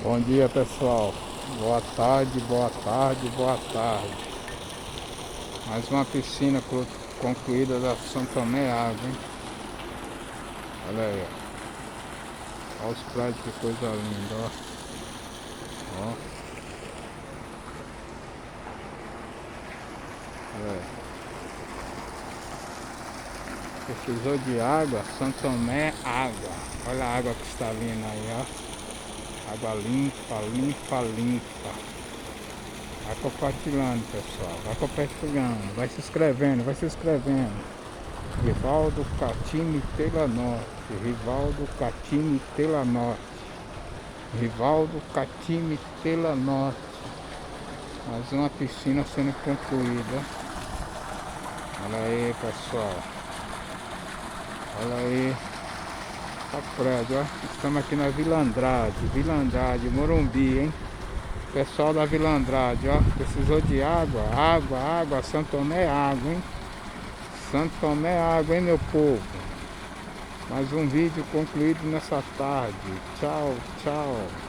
Bom dia, pessoal. Boa tarde, boa tarde, boa tarde. Mais uma piscina concluída da São Tomé Água, hein? Olha aí, ó. Olha os prédios, que coisa linda, ó. Ó. Olha aí. Precisou de água, São Tomé Água. Olha a água cristalina aí, ó. Água limpa, limpa, limpa. Vai compartilhando, pessoal. Vai compartilhando. Vai se inscrevendo, vai se inscrevendo. Rivaldo Catime Tela Norte. Rivaldo Catime Tela Norte. Rivaldo Catime Tela Norte. Mais uma piscina sendo concluída. Olha aí, pessoal. Olha aí. O prédio, ó. Estamos aqui na Vila Andrade, Morumbi, hein? Pessoal da Vila Andrade, ó. Precisou de água, água. Santo Tomé água, hein? Santo Tomé água, hein, meu povo? Mais um vídeo concluído nessa tarde. Tchau, tchau.